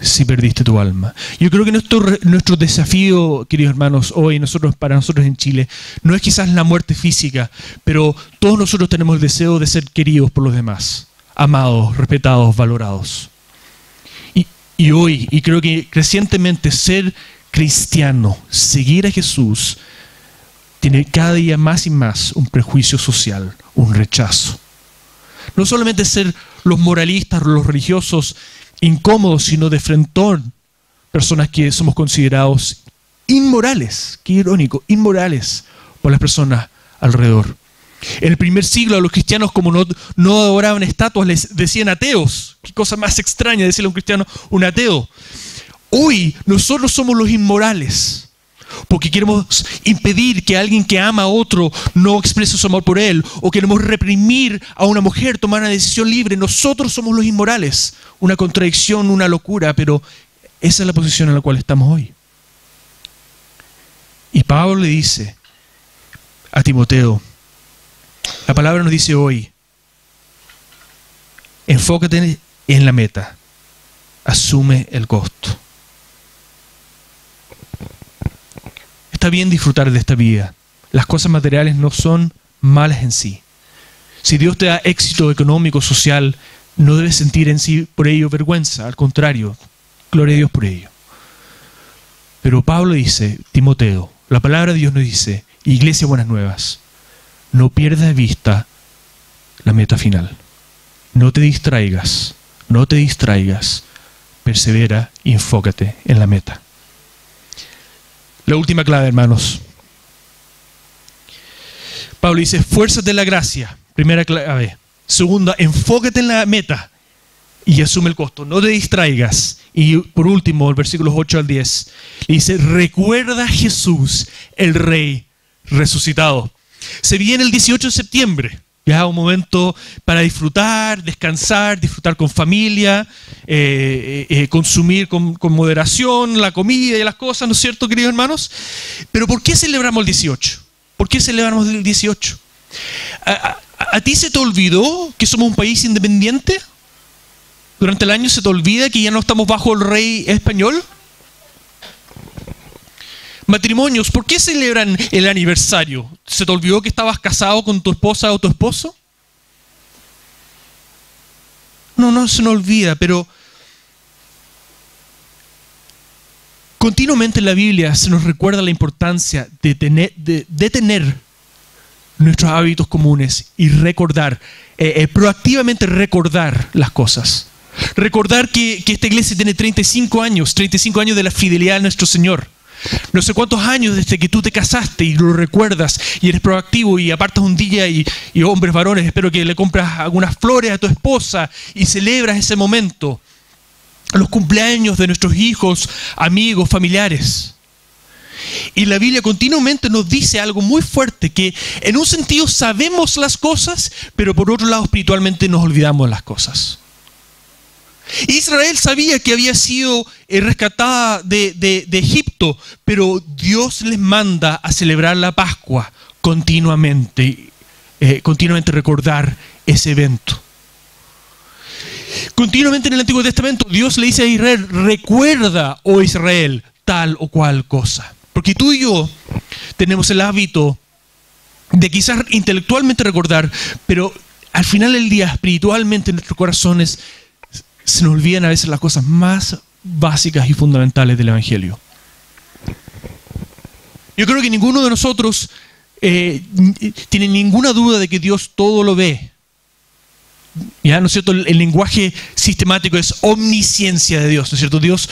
si perdiste tu alma? Yo creo que nuestro desafío, queridos hermanos, hoy para nosotros en Chile, no es quizás la muerte física, pero todos nosotros tenemos el deseo de ser queridos por los demás, amados, respetados, valorados. Y hoy, y creo que crecientemente, ser cristiano, seguir a Jesús, tiene cada día más y más un prejuicio social, un rechazo. No solamente ser los moralistas, los religiosos incómodos, sino de frentón personas que somos considerados inmorales, qué irónico, inmorales por las personas alrededor. En el primer siglo a los cristianos, como no adoraban estatuas, les decían ateos. Qué cosa más extraña decirle a un cristiano un ateo. Hoy nosotros somos los inmorales, porque queremos impedir que alguien que ama a otro no exprese su amor por él, o queremos reprimir a una mujer tomar una decisión libre. Nosotros somos los inmorales. Una contradicción, una locura, pero esa es la posición en la cual estamos hoy. Y Pablo le dice a Timoteo, la palabra nos dice hoy, enfócate en la meta, asume el costo. Está bien disfrutar de esta vida. Las cosas materiales no son malas en sí. Si Dios te da éxito económico, social, no debes sentir en sí por ello vergüenza. Al contrario, gloria a Dios por ello. Pero Pablo dice, Timoteo, la palabra de Dios nos dice, Iglesia Buenas Nuevas, no pierdas de vista la meta final. No te distraigas, persevera y enfócate en la meta. La última clave, hermanos. Pablo dice, esfuérzate en la gracia. Primera clave. Segunda, enfócate en la meta y asume el costo. No te distraigas. Y por último, el versículos 8 al 10, dice, recuerda a Jesús, el Rey resucitado. Se viene el 18 de septiembre. Ya un momento para disfrutar, descansar, disfrutar con familia, consumir con moderación la comida y las cosas, ¿no es cierto, queridos hermanos? Pero ¿por qué celebramos el 18? ¿Por qué celebramos el 18? ¿A ti se te olvidó que somos un país independiente? ¿Durante el año se te olvida que ya no estamos bajo el rey español? Matrimonios, ¿por qué celebran el aniversario? ¿Se te olvidó que estabas casado con tu esposa o tu esposo? No se nos olvida, pero continuamente en la Biblia se nos recuerda la importancia de tener nuestros hábitos comunes y recordar, proactivamente recordar las cosas. Recordar que esta iglesia tiene 35 años de la fidelidad a nuestro Señor. No sé cuántos años desde que tú te casaste y lo recuerdas y eres proactivo y apartas un día y hombres, varones, espero que le compras algunas flores a tu esposa y celebras ese momento. Los cumpleaños de nuestros hijos, amigos, familiares. Y la Biblia continuamente nos dice algo muy fuerte, que en un sentido sabemos las cosas, pero por otro lado espiritualmente nos olvidamos las cosas. Israel sabía que había sido rescatada de Egipto, pero Dios les manda a celebrar la Pascua continuamente recordar ese evento. Continuamente en el Antiguo Testamento Dios le dice a Israel, recuerda, oh Israel, tal o cual cosa. Porque tú y yo tenemos el hábito de quizás intelectualmente recordar, pero al final del día espiritualmente en nuestros corazones se nos olvidan a veces las cosas más básicas y fundamentales del Evangelio. Yo creo que ninguno de nosotros tiene ninguna duda de que Dios todo lo ve. ¿Ya? ¿No es cierto? El lenguaje sistemático es omnisciencia de Dios, ¿no es cierto? Dios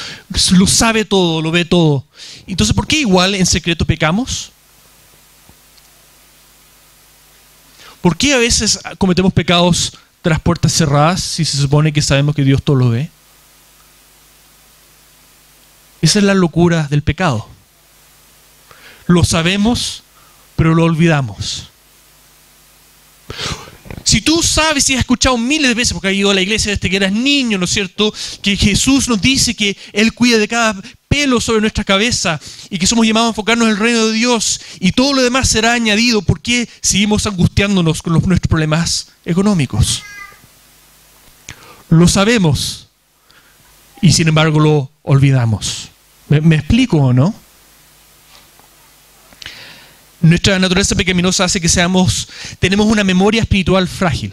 lo sabe todo, lo ve todo. Entonces, ¿por qué igual en secreto pecamos? ¿Por qué a veces cometemos pecados tras puertas cerradas si se supone que sabemos que Dios todo lo ve? Esa es la locura del pecado. Lo sabemos, pero lo olvidamos. Si tú sabes y has escuchado miles de veces, porque has ido a la iglesia desde que eras niño, ¿no es cierto?, que Jesús nos dice que Él cuida de cada pelo sobre nuestra cabeza y que somos llamados a enfocarnos en el reino de Dios y todo lo demás será añadido, ¿por qué seguimos angustiándonos con nuestros problemas económicos? Lo sabemos y sin embargo lo olvidamos. ¿Me explico o no? Nuestra naturaleza pecaminosa hace que tenemos una memoria espiritual frágil.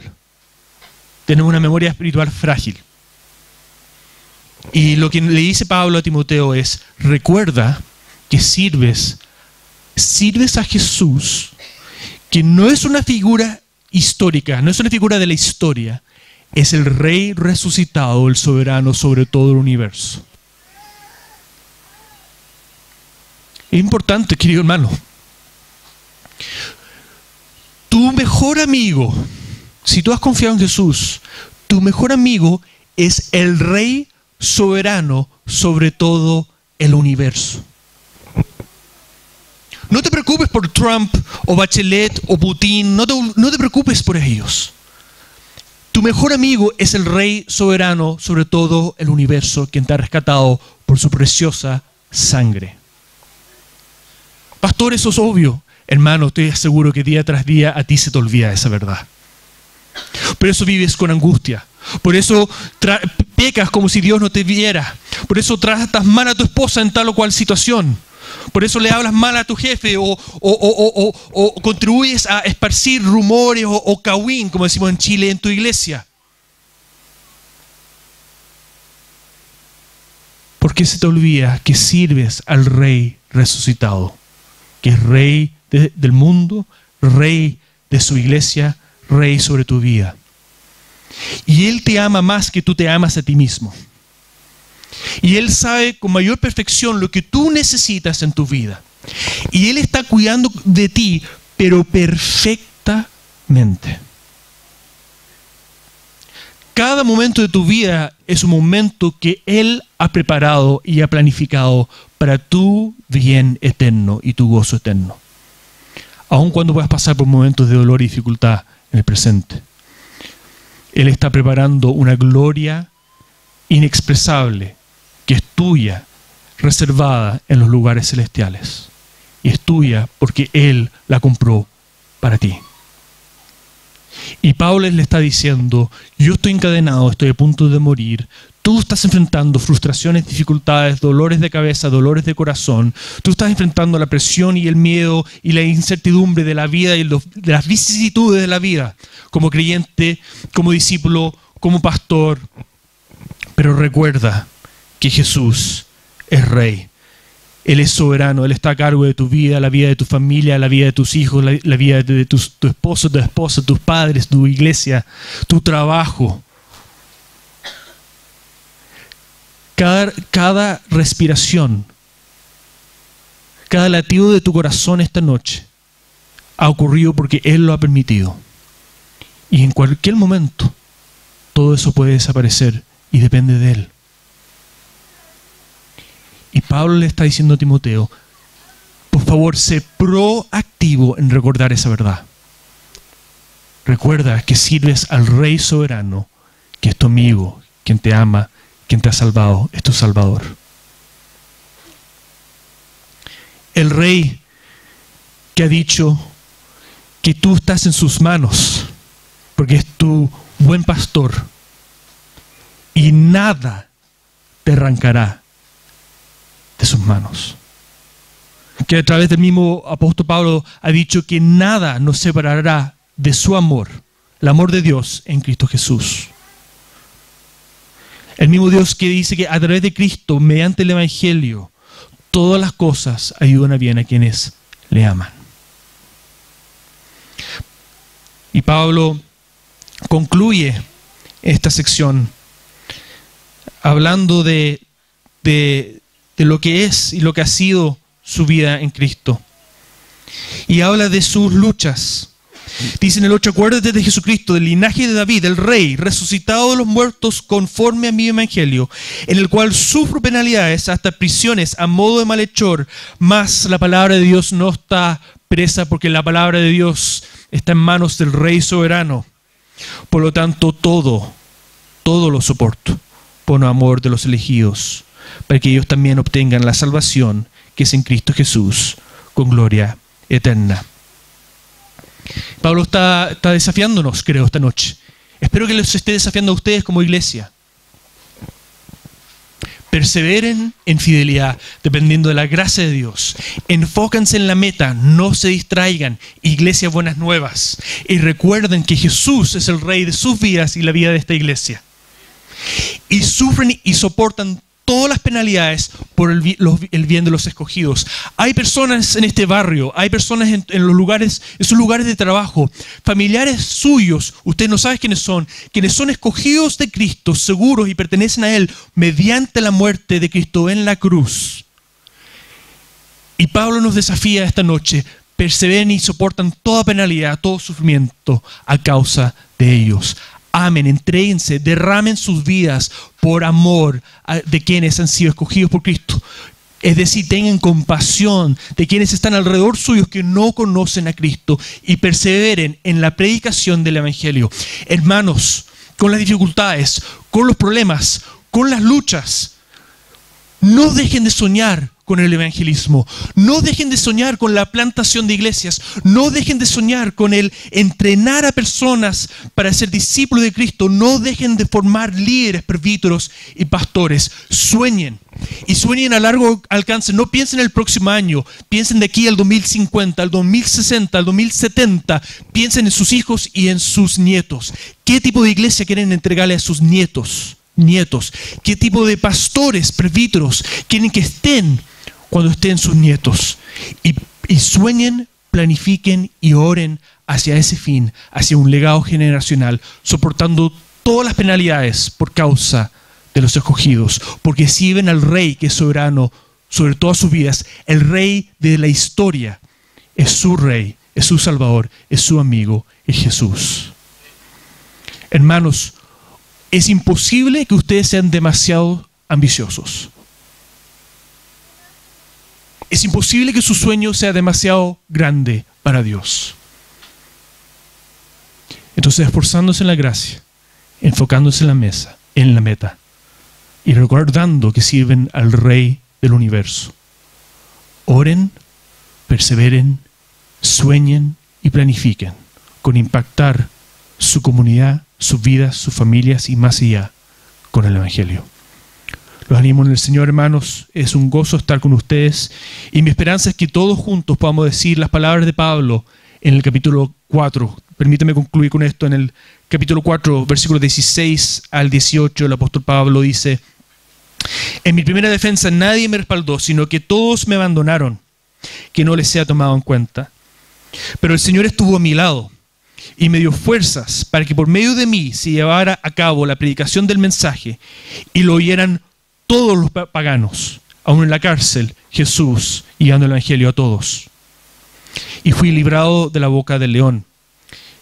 Tenemos una memoria espiritual frágil. Y lo que le dice Pablo a Timoteo es, recuerda que sirves a Jesús, que no es una figura histórica, no es una figura de la historia, es el Rey resucitado, el soberano sobre todo el universo. Es importante, querido hermano. Tu mejor amigo, si tú has confiado en Jesús, tu mejor amigo es el Rey soberano sobre todo el universo. No te preocupes por Trump o Bachelet o Putin, no te preocupes por ellos. Tu mejor amigo es el Rey soberano sobre todo el universo, quien te ha rescatado por su preciosa sangre. Pastor, eso es obvio. Hermano, estoy seguro que día tras día a ti se te olvida esa verdad. Por eso vives con angustia. Por eso pecas como si Dios no te viera. Por eso tratas mal a tu esposa en tal o cual situación. Por eso le hablas mal a tu jefe o contribuyes a esparcir rumores o cagüín, como decimos en Chile, en tu iglesia. Porque se te olvida que sirves al Rey resucitado, que es Rey del mundo, Rey de su iglesia, Rey sobre tu vida. Y Él te ama más que tú te amas a ti mismo. Y Él sabe con mayor perfección lo que tú necesitas en tu vida. Y Él está cuidando de ti, pero perfectamente. Cada momento de tu vida es un momento que Él ha preparado y ha planificado para tu bien eterno y tu gozo eterno. Aun cuando puedas pasar por momentos de dolor y dificultad en el presente. Él está preparando una gloria inexpresable que es tuya, reservada en los lugares celestiales. Y es tuya porque Él la compró para ti. Y Pablo le está diciendo, yo estoy encadenado, estoy a punto de morir. Tú estás enfrentando frustraciones, dificultades, dolores de cabeza, dolores de corazón. Tú estás enfrentando la presión y el miedo y la incertidumbre de la vida y de las vicisitudes de la vida. Como creyente, como discípulo, como pastor. Pero recuerda que Jesús es Rey. Él es soberano, Él está a cargo de tu vida, la vida de tu familia, la vida de tus hijos, la vida de tu esposo, tu esposa, tus padres, tu iglesia, tu trabajo. Cada respiración, cada latido de tu corazón esta noche ha ocurrido porque Él lo ha permitido. Y en cualquier momento todo eso puede desaparecer y depende de Él. Y Pablo le está diciendo a Timoteo, por favor, sé proactivo en recordar esa verdad. Recuerda que sirves al Rey soberano, que es tu amigo, quien te ama, quien te ha salvado, es tu Salvador. El Rey que ha dicho que tú estás en sus manos, porque es tu buen pastor, y nada te arrancará de sus manos. Que a través del mismo apóstol Pablo ha dicho que nada nos separará de su amor, el amor de Dios en Cristo Jesús. El mismo Dios que dice que a través de Cristo, mediante el Evangelio, todas las cosas ayudan a bien a quienes le aman. Y Pablo concluye esta sección hablando de lo que es y lo que ha sido su vida en Cristo. Y habla de sus luchas. Dice en el 8, acuérdate de Jesucristo, del linaje de David, el Rey, resucitado de los muertos conforme a mi evangelio, en el cual sufro penalidades, hasta prisiones, a modo de malhechor, mas la palabra de Dios no está presa, porque la palabra de Dios está en manos del Rey soberano. Por lo tanto, todo lo soporto, por amor de los elegidos, para que ellos también obtengan la salvación que es en Cristo Jesús, con gloria eterna. Pablo está desafiándonos, creo, esta noche. Espero que los esté desafiando a ustedes como iglesia. Perseveren en fidelidad, dependiendo de la gracia de Dios. Enfóquense en la meta, no se distraigan. Iglesia Buenas Nuevas. Y recuerden que Jesús es el Rey de sus vidas y la vida de esta iglesia. Y sufren y soportan todas las penalidades por el bien de los escogidos. Hay personas en este barrio, hay personas en sus lugares de trabajo, familiares suyos, ustedes no saben quiénes son escogidos de Cristo, seguros y pertenecen a Él mediante la muerte de Cristo en la cruz. Y Pablo nos desafía esta noche: perseveren y soportan toda penalidad, todo sufrimiento a causa de ellos. Amen, entréguense, derramen sus vidas por amor de quienes han sido escogidos por Cristo. Es decir, tengan compasión de quienes están alrededor suyos que no conocen a Cristo y perseveren en la predicación del Evangelio. Hermanos, con las dificultades, con los problemas, con las luchas, no dejen de soñar con el evangelismo. No dejen de soñar con la plantación de iglesias. No dejen de soñar con el entrenar a personas para ser discípulos de Cristo. No dejen de formar líderes, presbíteros y pastores. Sueñen. Y sueñen a largo alcance. No piensen en el próximo año. Piensen de aquí al 2050, al 2060, al 2070. Piensen en sus hijos y en sus nietos. ¿Qué tipo de iglesia quieren entregarle a sus nietos? ¿Qué tipo de pastores, presbíteros quieren que estén cuando estén sus nietos? Y sueñen, planifiquen y oren hacia ese fin, hacia un legado generacional, soportando todas las penalidades por causa de los escogidos, porque si ven al Rey que es soberano sobre todas sus vidas, el Rey de la historia es su Rey, es su Salvador, es su amigo, es Jesús. Hermanos, es imposible que ustedes sean demasiado ambiciosos. Es imposible que su sueño sea demasiado grande para Dios. Entonces, esforzándose en la gracia, enfocándose en la meta, y recordando que sirven al Rey del universo. Oren, perseveren, sueñen y planifiquen con impactar su comunidad, sus vidas, sus familias y más allá con el Evangelio. Los animo en el Señor, hermanos. Es un gozo estar con ustedes y mi esperanza es que todos juntos podamos decir las palabras de Pablo en el capítulo 4. Permítame concluir con esto. En el capítulo 4, versículos 16 al 18, el apóstol Pablo dice: en mi primera defensa nadie me respaldó, sino que todos me abandonaron, que no les sea tomado en cuenta. Pero el Señor estuvo a mi lado y me dio fuerzas para que por medio de mí se llevara a cabo la predicación del mensaje y lo oyeran todos los paganos, aun en la cárcel, Jesús guiando el Evangelio a todos. Y fui librado de la boca del león.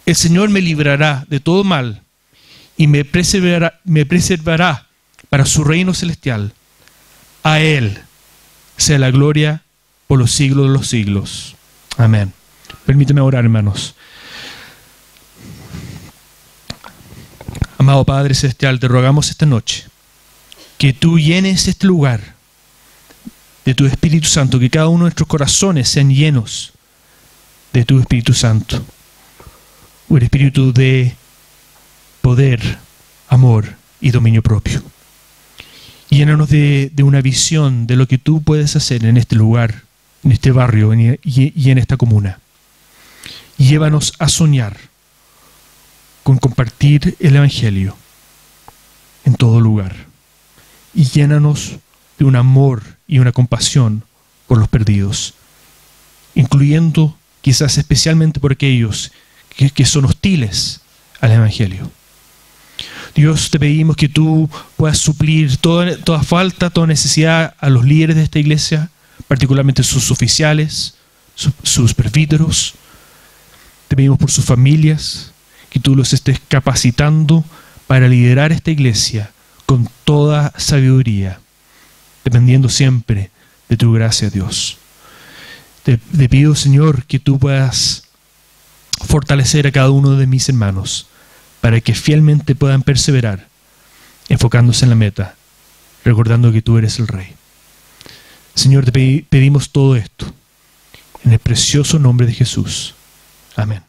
El Señor me librará de todo mal y me preservará para su reino celestial. A Él sea la gloria por los siglos de los siglos. Amén. Permíteme orar, hermanos. Amado Padre Celestial, te rogamos esta noche que tú llenes este lugar de tu Espíritu Santo, que cada uno de nuestros corazones sean llenos de tu Espíritu Santo, un espíritu de poder, amor y dominio propio. Llénanos de una visión de lo que tú puedes hacer en este lugar, en este barrio y en esta comuna. Llévanos a soñar con compartir el Evangelio en todo lugar. Y llénanos de un amor y una compasión por los perdidos, incluyendo quizás especialmente por aquellos que son hostiles al Evangelio. Dios, te pedimos que tú puedas suplir toda falta, toda necesidad a los líderes de esta iglesia, particularmente sus oficiales, sus presbíteros. Te pedimos por sus familias, que tú los estés capacitando para liderar esta iglesia con toda sabiduría, dependiendo siempre de tu gracia, Dios. Te pido, Señor, que tú puedas fortalecer a cada uno de mis hermanos para que fielmente puedan perseverar, enfocándose en la meta, recordando que tú eres el Rey. Señor, te pedimos todo esto en el precioso nombre de Jesús. Amén.